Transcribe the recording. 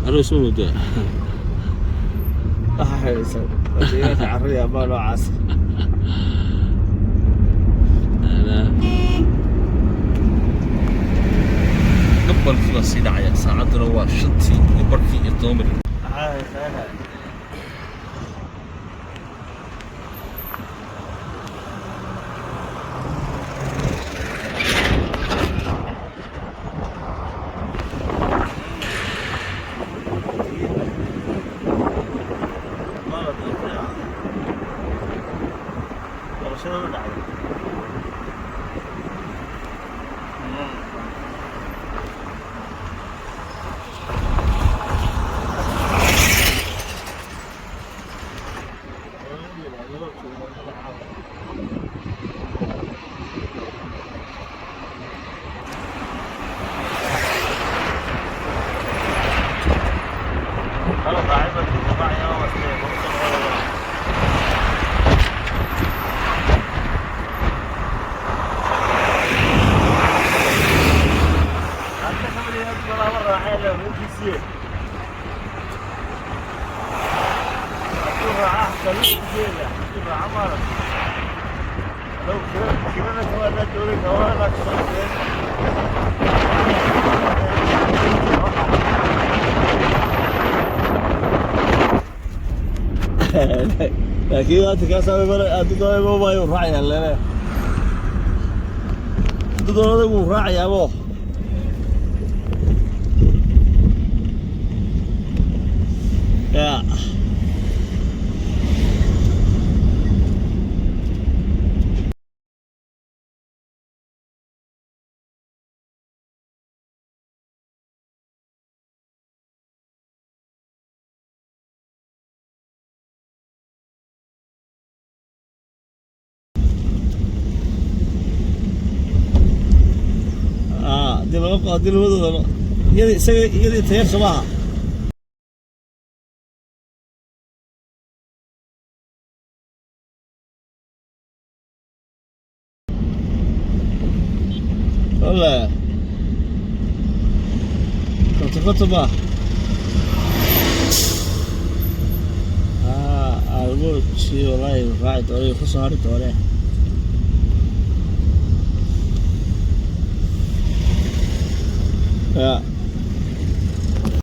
aroos ma moodaa carriya ama noocaas gabbal fila sii dhacaya saacaduna waa 5:15 laakiin hadda ka saabay mar adduunka ma yuu raacay leeyahay dadooda uu raacayaabo ya دي الوضع يدي تيار صباح والله كنت خطبة أقول شيء والله راعي طريق خصوصا هاري طريق يا